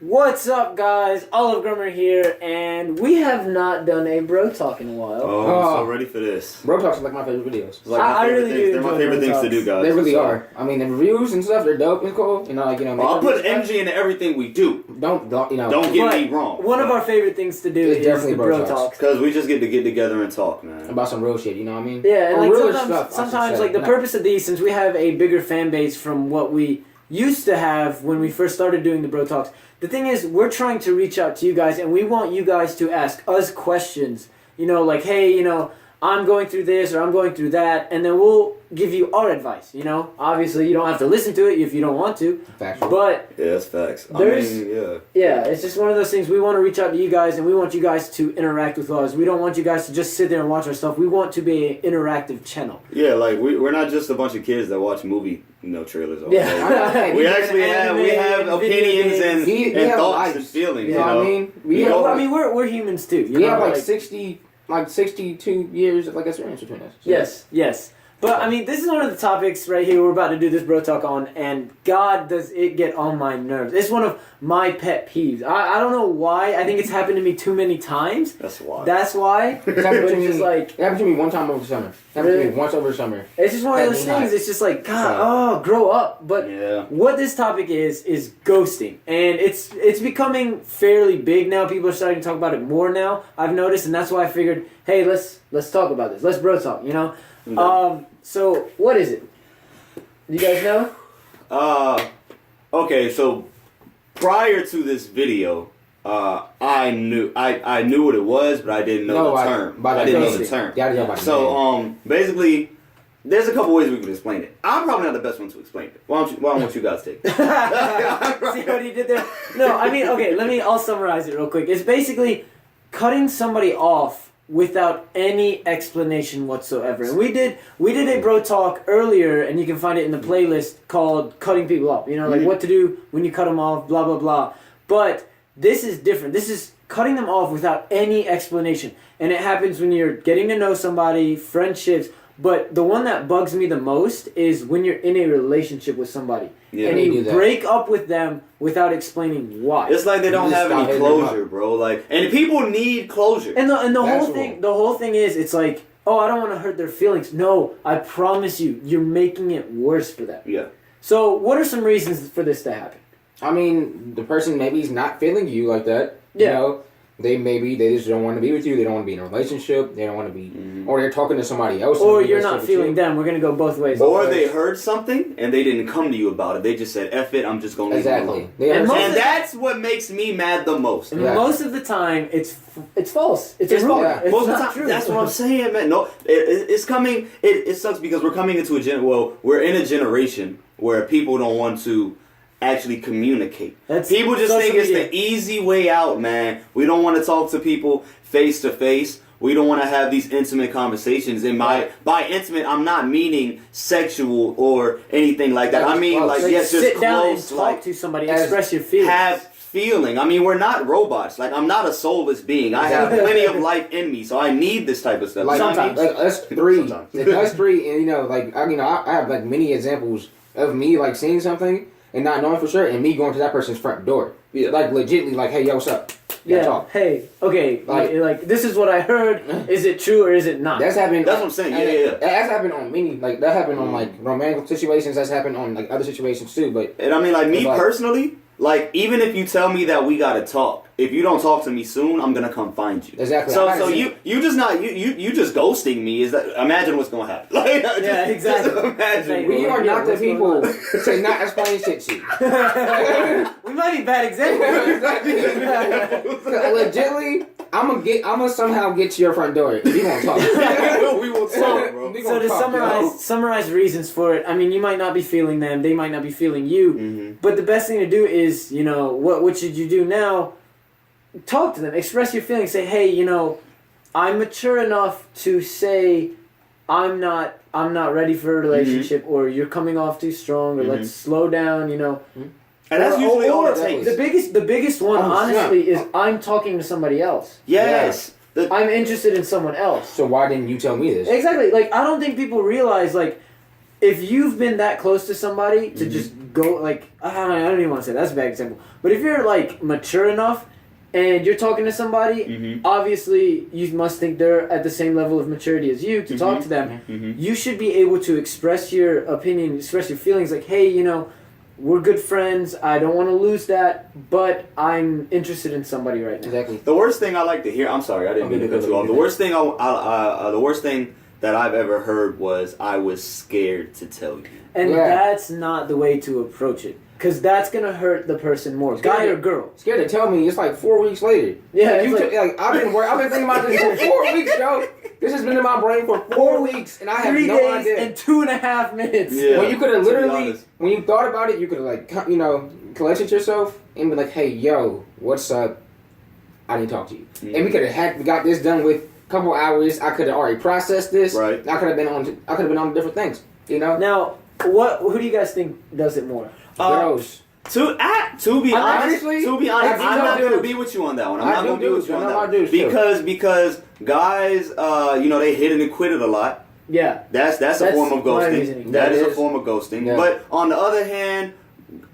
What's up, guys? OliveGrummer here, and we have not done a bro talk in a while. Oh, I'm so ready for this. Bro talks are like my favorite videos. Like I really do. They're my favorite things to do, guys. They really are. I mean, the reviews and stuff, they're dope and cool. You know, like I'll put energy into everything we do. Don't get me wrong. One of our favorite things to do is the bro talks. Because we just get together and talk, man. About some real shit, you know what I mean? Yeah, and like real sometimes like the purpose of these, since we have a bigger fan base from what we used to have when we first started doing the bro talks. The thing is, we're trying to reach out to you guys, and we want you guys to ask us questions. You know, like, hey, you know, I'm going through this or I'm going through that, and then we'll give you our advice. You know, obviously, you don't have to listen to it if you don't want to. Factual. But yeah, that's facts. Yeah, it's just one of those things. We want to reach out to you guys, and we want you guys to interact with us. We don't want you guys to just sit there and watch our stuff. We want to be an interactive channel. Yeah, like we're not just a bunch of kids that watch movie. Trailers. Yeah, we actually have opinions and thoughts and feelings. You know what I mean? We're humans too. We have like 62 years of experience between us. So. Yes. But, I mean, this is one of the topics right here we're about to do this bro talk on, and God, does it get on my nerves. It's one of my pet peeves. I don't know why. I think it's happened to me too many times. That's why. It happened to me one time over summer. It happened to me once over summer. It's just one of those things. It's just like, God, grow up. But what this topic is ghosting. And it's becoming fairly big now. People are starting to talk about it more now, I've noticed, and that's why I figured, hey, let's talk about this. Let's bro talk, you know? So what is it? You guys know? Okay, so prior to this video, I knew what it was, but I didn't know the term. I didn't know the term. So basically, there's a couple ways we can explain it. I'm probably not the best one to explain it. Why don't you guys take it? See what he did there? No, I mean, okay, I'll summarize it real quick. It's basically cutting somebody off without any explanation whatsoever. And we did a bro talk earlier, and you can find it in the playlist called Cutting People Off. You know, like what to do when you cut them off, blah, blah, blah. But this is different. This is cutting them off without any explanation. And it happens when you're getting to know somebody, friendships. But the one that bugs me the most is when you're in a relationship with somebody. Yeah, and you break up with them without explaining why. It's like they don't have any closure, bro. Like, and people need closure. And the whole thing is, it's like, oh, I don't want to hurt their feelings. No, I promise you, you're making it worse for them. Yeah. So, what are some reasons for this to happen? I mean, the person maybe is not feeling you like that. Yeah. You know? They just don't want to be with you. They don't want to be in a relationship. They don't want to be, or they're talking to somebody else. Or you're not feeling them. We're gonna go both ways. Or they heard something and they didn't come to you about it. They just said, "F it, I'm just gonna leave it alone." And that's what makes me mad the most. And most of the time, it's false. It's a rumor. Yeah. Most of the time, true. That's what I'm saying, man. No, it's coming. It sucks because we're coming into we're in a generation where people don't want to actually communicate. People just think it's the easy way out, man. We don't want to talk to people face to face. We don't want to have these intimate conversations. And by intimate, I'm not meaning sexual or anything like that. I mean, just sit down close, and talk to somebody, express your feelings. Have feeling. I mean, we're not robots. Like, I'm not a soulless being. I have plenty of life in me, so I need this type of stuff. Like, sometimes, like us three, and you know, like I have like many examples of me like seeing something and not knowing for sure, and me going to that person's front door. Yeah. Like, legitly, like, hey, yo, what's up? Yeah, talk. Hey, okay, like, this is what I heard. Is it true or is it not? That's happened. That's what I'm saying, yeah. That's happened on many, like, that happened on, like, romantic situations. That's happened on, like, other situations, too, but... And I mean, like, me personally... Like, even if you tell me that we gotta talk, if you don't talk to me soon, I'm gonna come find you. Exactly. So you just ghosting me. Is that? Imagine what's gonna happen. Like, yeah, exactly. Just imagine. We are not the people to not explain shit to you. We might be bad examples. Legitly, I'm gonna somehow get to your front door if you won't talk. We will talk, bro. So to summarize reasons for it, I mean, you might not be feeling them, they might not be feeling you, but the best thing to do is, you know, what should you do now? Talk to them, express your feelings, say, hey, you know, I'm mature enough to say I'm not ready for a relationship, or you're coming off too strong, or let's slow down, you know. And that's usually all it takes. The biggest one, honestly, is I'm talking to somebody else. Yes. Yeah. I'm interested in someone else. So why didn't you tell me this? Exactly. Like, I don't think people realize, like, if you've been that close to somebody to just go like I don't even want to say that's a bad example, but if you're like mature enough and you're talking to somebody, obviously you must think they're at the same level of maturity as you to talk to them. You should be able to express your opinion, express your feelings. Like, hey, you know, we're good friends. I don't want to lose that, but I'm interested in somebody right now. Exactly. The worst thing I like to hear. I'm sorry, I didn't mean to cut you off. The worst thing the worst thing that I've ever heard was I was scared to tell you. And that's not the way to approach it. Because that's going to hurt the person more. Guy or girl. Scared to tell me it's like 4 weeks later. Yeah. I've been thinking about this for 4 weeks, yo. This has been in my brain for 4 weeks, and I have 3 no days idea. and 2.5 minutes. Yeah. When you could have literally, when you thought about it, you could have like, you know, collected yourself and be like, hey, yo, what's up? I need to talk to you. And we could have got this done with a couple hours. I could have already processed this. Right. I could have been on different things. You know. Now, who do you guys think does it more? Girls. To be honest, I'm not gonna be with you on that one. I'm not gonna be with you on that one because guys, you know, they hit and quit it a lot. Yeah, that's a form of ghosting. That is a form of ghosting. Yeah. But on the other hand,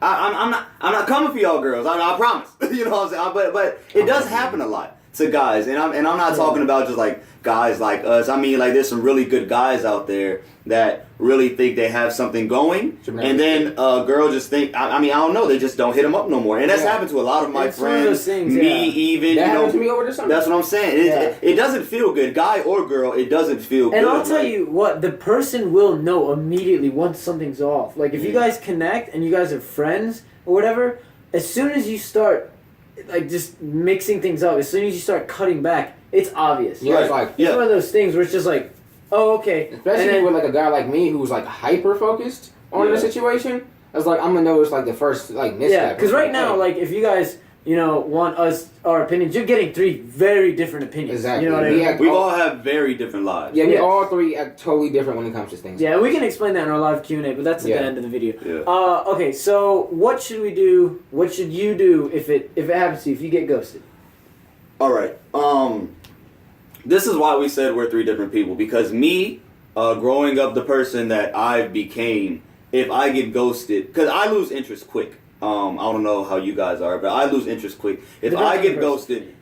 I'm not coming for y'all girls. I promise. You know what I'm saying? But it does happen a lot to guys, and I'm not talking about just like guys like us. I mean, like there's some really good guys out there that really think they have something going, and then a girl just think. I mean, I don't know. They just don't hit them up no more, and that's happened to a lot of my friends. Me even. That you know, happened to me over the summer. That's what I'm saying. It doesn't feel good, guy or girl. It doesn't feel good. And I'll tell you what, the person will know immediately once something's off. Like if you guys connect and you guys are friends or whatever, as soon as you start like just mixing things up, as soon as you start cutting back, it's obvious. Yeah, it's like it's one of those things where it's just like, oh, okay. Especially with like a guy like me who's like hyper focused on the situation. It's like I'm gonna know it's like the first like misstep. Yeah, because right now, like if you guys, you know, want our opinions, you're getting 3 very different opinions. Exactly. You know what I mean? We all have very different lives. Yeah, we all 3 act totally different when it comes to things. Yeah, we can explain that in our live Q&A, but that's at the end of the video. Yeah. Okay, so what should we do? What should you do if it happens to you, if you get ghosted? All right. This is why we said we're 3 different people, because me, growing up the person that I became, if I get ghosted, because I lose interest quick. I don't know how you guys are, but I lose interest quick. If I get ghosted,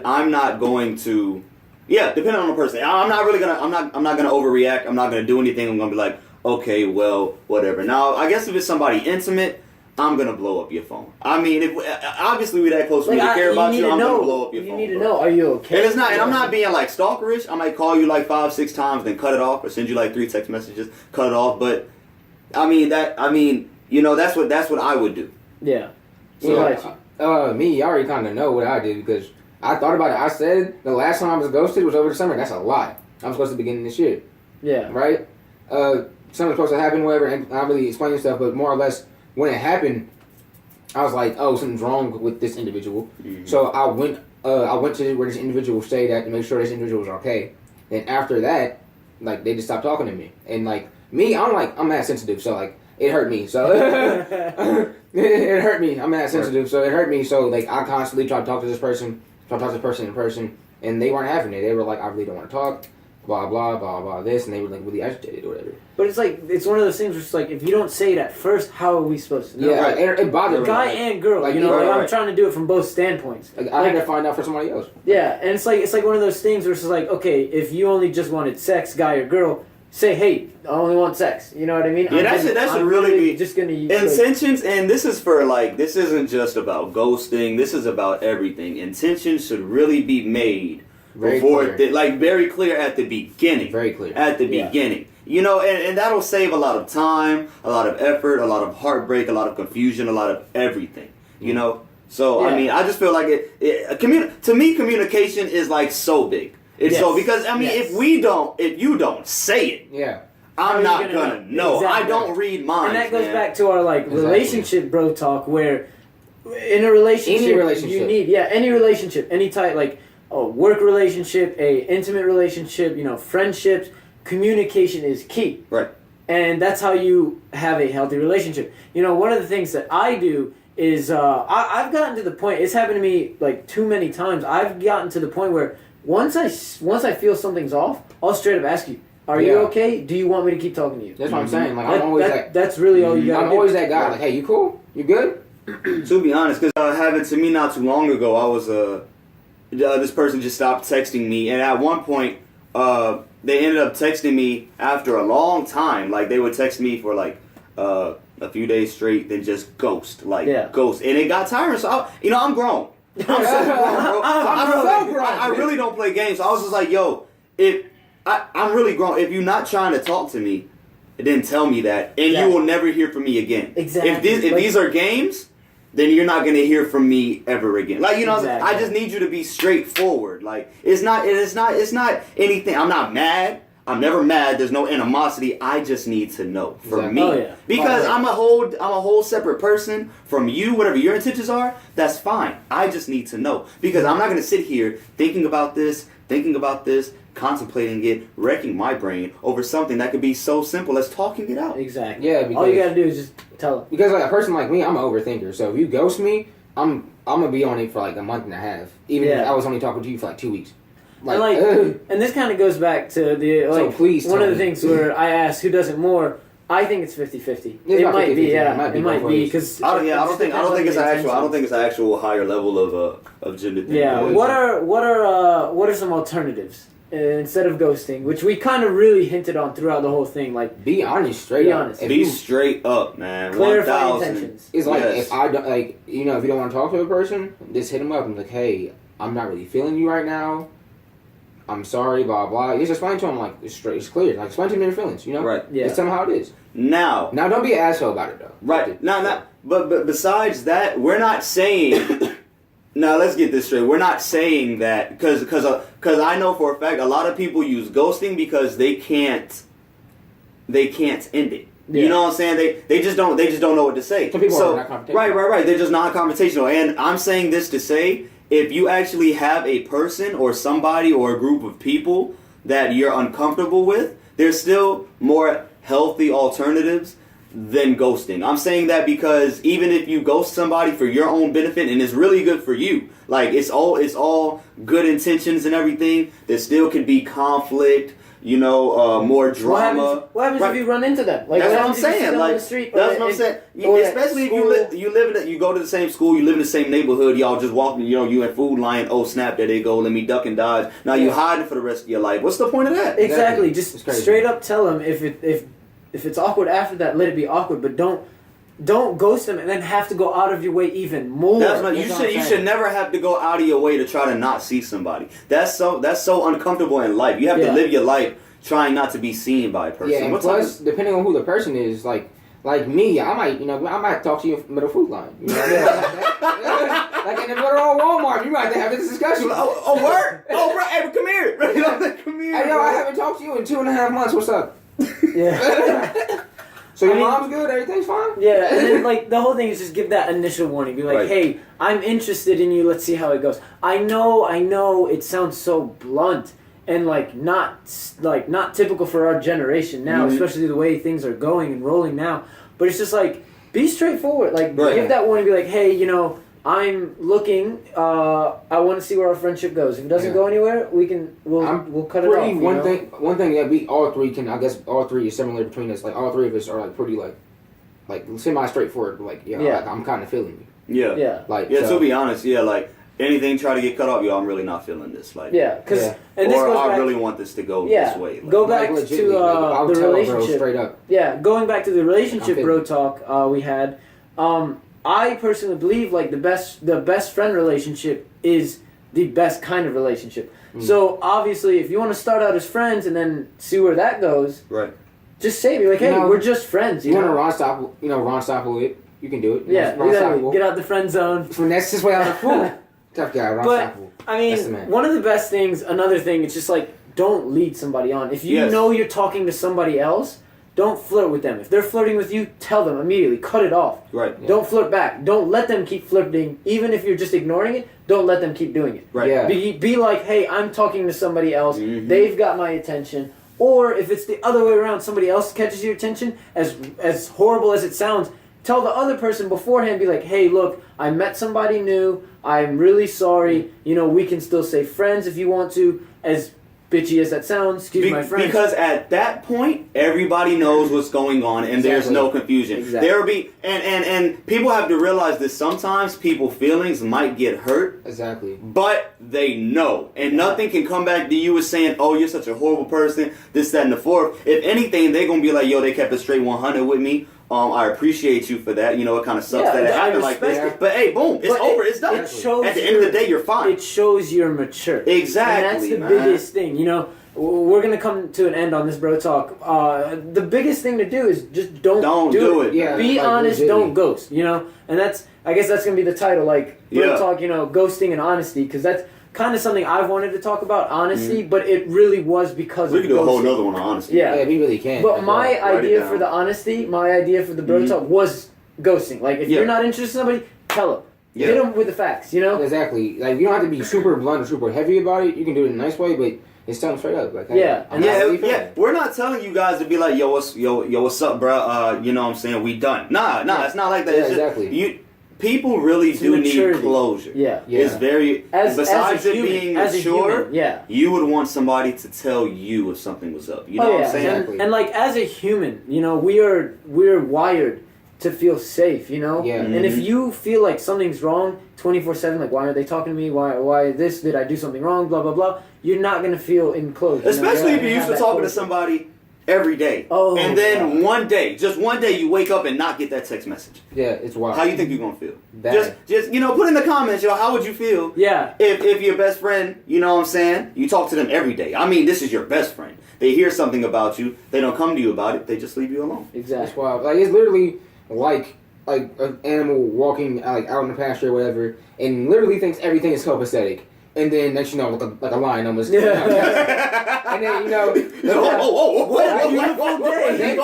I'm not going to. Yeah, depending on the person, I'm not really gonna. I'm not gonna overreact. I'm not gonna do anything. I'm gonna be like, okay, well, whatever. Now, I guess if it's somebody intimate, I'm gonna blow up your phone. I mean, if obviously we're that close, we care about you. I'm gonna blow up your phone. You need to know. Are you okay? And it's not. And I'm not being like stalkerish. I might call you like 5-6 times, then cut it off, or send you like 3 text messages, cut it off. But I mean, you know, that's what I would do. Yeah. So, me, I already kind of know what I did because I thought about it. I said the last time I was ghosted was over the summer. That's a lie. I'm supposed to begin this year. Yeah. Right? Something's supposed to happen, whatever, and I really explained stuff, but more or less, when it happened, I was like, oh, something's wrong with this individual. Mm-hmm. So I went to where this individual stayed at to make sure this individual was okay. And after that, like, they just stopped talking to me. And, like, me, I'm mad sensitive, so, like, it hurt me. So, it hurt me. I'm mad sensitive, so it hurt me. So, like, I constantly tried to talk to this person in person, and they weren't having it. They were like, I really don't want to talk, blah, blah, blah, blah, this, and they were, like, really agitated or whatever. But it's like, it's one of those things where it's like, if you don't say it at first, how are we supposed to know? Yeah, right. It bothered me. Guy and girl, like, you know, like, I'm trying to do it from both standpoints. Like, I had to find out for somebody else. Yeah, and it's like one of those things where it's like, okay, if you only just wanted sex, guy or girl, say, hey, I only want sex. You know what I mean? Yeah, that should really be just gonna use intentions. And this is for like, this isn't just about ghosting. This is about everything. Intentions should really be made very clear at the beginning. Very clear at the beginning. You know, and that'll save a lot of time, a lot of effort, a lot of heartbreak, a lot of confusion, a lot of everything. You know, so I mean, I just feel like to me, communication is like so big. It's so because I mean, if you don't say it, I'm not gonna know. Exactly. I don't read minds. And that goes back to our like relationship bro talk, where in a relationship, you need any relationship, any type, like a work relationship, a intimate relationship, you know, friendships. Communication is key. Right. And that's how you have a healthy relationship. You know, one of the things that I do is I've gotten to the point. It's happened to me like too many times. I've gotten to the point where once I feel something's off, I'll straight up ask you, Are you okay? Do you want me to keep talking to you? That's what I'm saying. Like, I'm always that's really all you got. I'm always that guy. Like, hey, you cool? You good? To be honest, because happened to me not too long ago. I was this person just stopped texting me, and at one point, they ended up texting me after a long time. Like, they would text me for like a few days straight, then just ghost, ghost, and it got tiring. So I'm grown. I'm so grown, bro. I really don't play games. So I was just like, yo, I'm really grown. If you're not trying to talk to me, then tell me that, and you will never hear from me again. Exactly. If these are games, then you're not gonna hear from me ever again. Like, exactly. I just need you to be straightforward. Like, it's not anything. I'm not mad. I'm never mad. There's no animosity. I just need to know from me. Because I'm a whole separate person from you. Whatever your intentions are, that's fine. I just need to know, because I'm not gonna sit here thinking about this, contemplating it, wrecking my brain over something that could be so simple as talking it out. Exactly. Yeah. Because, all you gotta do is just tell them. Because like a person like me, I'm an overthinker. So if you ghost me, I'm gonna be on it for like a month and a half. Even if I was only talking to you for like 2 weeks. And this kind of goes back to the so please one of the things where I asked who does it more. I think it's 50-50. It might be, It might be because I don't think it's an actual higher level of gender thing. Yeah. What are some alternatives instead of ghosting, which we kind of really hinted on throughout the whole thing? Like, be honest, straight up. Be straight up, man. Clarify intentions. It's like if I don't if you don't want to talk to a person, just hit them up and be like, hey, I'm not really feeling you right now. I'm sorry, blah blah. Just explain to them like it's straight, it's clear. Like explain to them your feelings, Right. Yeah. Just tell them how it is. Now don't be an asshole about it though. Right. But besides that, we're not saying. Now let's get this straight. We're not saying that because I know for a fact a lot of people use ghosting because they can't end it. Yeah. You know what I'm saying? They just don't know what to say. Some people are not confrontational. Right. They're just non-confrontational. And I'm saying this to say, if you actually have a person or somebody or a group of people that you're uncomfortable with, there's still more healthy alternatives than ghosting. I'm saying that because even if you ghost somebody for your own benefit and it's really good for you, like it's all good intentions and everything, there still can be conflict, more drama. What happens if you run into them? Like, that's what I'm saying. Like, that's what I'm saying. Especially if you go to the same school, you live in the same neighborhood, y'all just walking, you in Food Lion, oh snap, there they go, let me duck and dodge. Now you hiding for the rest of your life. What's the point of that? Exactly. Just straight up tell them if it's awkward after that, let it be awkward, but don't ghost them and then have to go out of your way even more. You should never have to go out of your way to try to not see somebody. That's so uncomfortable in life. You have to live your life trying not to be seen by a person. Yeah, and plus, depending on who the person is, like me, I might talk to you in the middle of Food Line. Like in the middle of Walmart, you might have this discussion. Word? Bro, hey, come here. Come here. Hey, I haven't talked to you in 2.5 months. What's up? Yeah. So your mom's good? Everything's fine? Yeah, and then the whole thing is just give that initial warning. Be like, hey, I'm interested in you. Let's see how it goes. I know it sounds so blunt and not typical for our generation now, especially the way things are going and rolling now. But it's just be straightforward. Give that warning. Be like, hey, I'm looking. I want to see where our friendship goes. If it doesn't go anywhere, we'll cut it off. One thing that we all three can. I guess all three is similar between us. Like all three of us are pretty semi straightforward. I'm kind of feeling you. Yeah. To be honest, anything try to get cut off, I'm really not feeling this. And this goes I back, really want this to go this way. Go back to the relationship. Straight up. Yeah, going back to the relationship bro talk we had. I personally believe the best friend relationship is the best kind of relationship. So obviously, if you want to start out as friends and then see where that goes, just say me hey, we're just friends. You want to Ron Stoppel it? You can do it. Yeah, exactly. Get out the friend zone. Finesse his way out of the pool. Tough guy, Ron Stoppel. I mean, one of the best things. Another thing, it's just don't lead somebody on. If you know you're talking to somebody else, don't flirt with them. If they're flirting with you, tell them immediately. Cut it off. Right. Yeah. Don't flirt back. Don't let them keep flirting. Even if you're just ignoring it, don't let them keep doing it. Right. Yeah. Be like, hey, I'm talking to somebody else. Mm-hmm. They've got my attention. Or if it's the other way around, somebody else catches your attention, as horrible as it sounds, tell the other person beforehand, be like, hey, look, I met somebody new. I'm really sorry. We can still stay friends if you want to. bitchy as that sounds, excuse my French. Because at that point, everybody knows what's going on, and there's no confusion. Exactly. There will be, and people have to realize that sometimes people's feelings might get hurt. Exactly. But they know, and nothing can come back to you as saying, "Oh, you're such a horrible person." This, that, and the fourth. If anything, they're gonna be like, "Yo, they kept it straight 100 with me. I appreciate you for that. You know, it kind of sucks that it happened like this. it. But hey, boom, it's over. It's done. It shows at the end of the day, you're fine. It shows you're mature. Exactly, and that's the biggest thing. You know, we're gonna come to an end on this, bro talk. The biggest thing to do is just don't do it. Yeah, be honest. Legitimately. Don't ghost. You know, and I guess that's gonna be the title, like bro talk. You know, ghosting and honesty, because that's kind of something I've wanted to talk about, honesty, but it really was because we of could do a whole ghosting. nother one on honesty. Yeah, we really can. But my idea for down. the honesty, my idea for the bro talk was ghosting. Like, if you're not interested in somebody, tell them. Yeah. Hit them with the facts, you know? Exactly. Like, you don't have to be super blunt or super heavy about it. You can do it in a nice way, but it's telling straight up. Like, hey, yeah. We're not telling you guys to be like, yo, what's up, bro? You know what I'm saying? We done. Nah, it's not like that. Yeah, It's just, exactly. People really do maturity. need closure. Yeah. It's very, besides a it human, being as a mature, human, you would want somebody to tell you if something was up. You know what I'm saying? Exactly. And like, as a human, you know, we're wired to feel safe, you know? Yeah. And if you feel like something's wrong 24/7, like, why are they talking to me? Why this? Did I do something wrong? Blah, blah, blah. You're not going to feel enclosed. Especially if you're you're used to talking to somebody every day. Oh, and then God. just one day, you wake up and not get that text message. Yeah, it's wild. How you think you're gonna feel? Bad. Just put in the comments, yo, how would you feel? Yeah. If your best friend, you know what I'm saying, you talk to them every day. I mean, this is your best friend. They hear something about you, they don't come to you about it, they just leave you alone. Exactly. It's wild. Like, it's literally like an animal walking like out in the pasture or whatever, and literally thinks everything is copacetic. And then next you know, like a lion almost. Yeah. And then you know, What a beautiful day. They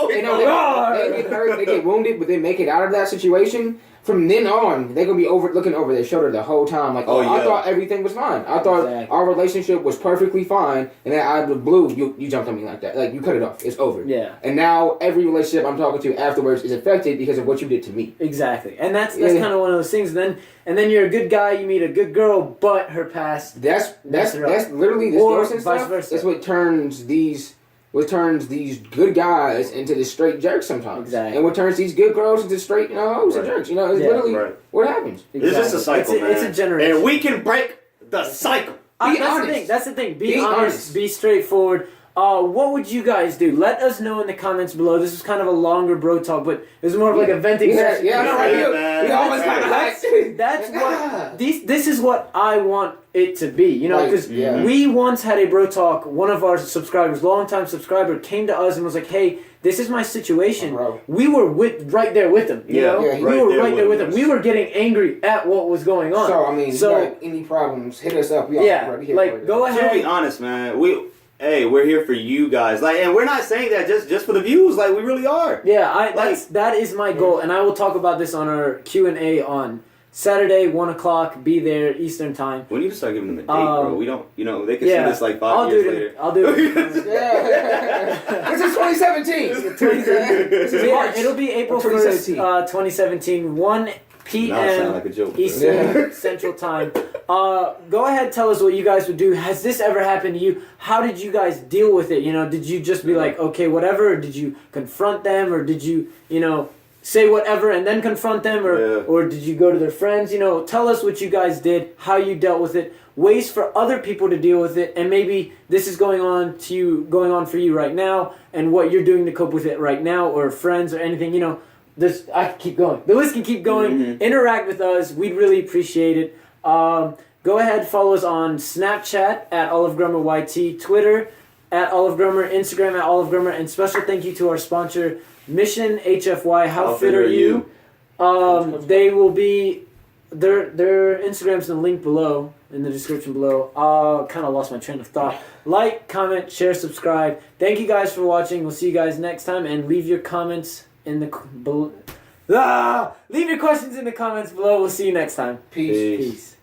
get hurt, they get wounded, but they make it out of that situation. From then on, they're gonna be looking over their shoulder the whole time. Like, I thought everything was fine. I thought our relationship was perfectly fine, and then out of the blue, you jumped on me like that. Like, you cut it off. It's over. Yeah. And now every relationship I'm talking to afterwards is affected because of what you did to me. Exactly. And that's kind of one of those things. And then you're a good guy, you meet a good girl, but her past. That's literally this or ghosting vice stuff. versa. That's what turns these good guys into the straight jerks sometimes. Exactly. And what turns these good girls into straight hoes and jerks. You know, it's literally what happens. Exactly. It's just a cycle, man. It's a generation. And we can break the cycle. Be honest. That's the thing. Be honest. Be straightforward. What would you guys do? Let us know in the comments below. This was kind of a longer bro talk, but it was more of like a venting session. Yeah, I know, right? We always kind of That's what this is what I want it to be. You know, because we once had a bro talk. One of our subscribers, longtime subscriber, came to us and was like, "Hey, this is my situation." We were right there with him. You know, we were right there with him. We were getting angry at what was going on. So I mean, if you got any problems, hit us up. We go ahead. To be honest, man, we're here for you guys. Like, and we're not saying that just for the views. Like, we really are. Yeah, that is my goal, and I will talk about this on our Q&A on Saturday, 1:00. Be there Eastern time. We need to start giving them a date, bro. We don't, they can see this like 5 years later. I'll do it. This is 2017. This is March. It'll be April 1st, 2017, 1 p.m. Like a joke, Eastern Central Time. Go ahead, tell us what you guys would do. Has this ever happened to you? How did you guys deal with it? You know, did you just be like, okay, whatever, or did you confront them, or did you, say whatever and then confront them, or did you go to their friends? Tell us what you guys did, how you dealt with it, ways for other people to deal with it, and maybe this is going on for you right now, and what you're doing to cope with it right now, or friends or anything. I can keep going. The list can keep going. Mm-hmm. Interact with us. We'd really appreciate it. Go ahead, follow us on Snapchat at OliveGrummerYT, Twitter at OliveGrummer, Instagram at OliveGrummer, and special thank you to our sponsor, Mission HFY. How fit are you? They will be their Instagram's in the link below, in the description below. Kind of lost my train of thought. Like, comment, share, subscribe. Thank you guys for watching. We'll see you guys next time, and leave your comments in the leave your questions in the comments below. We'll see you next time. Peace. Peace.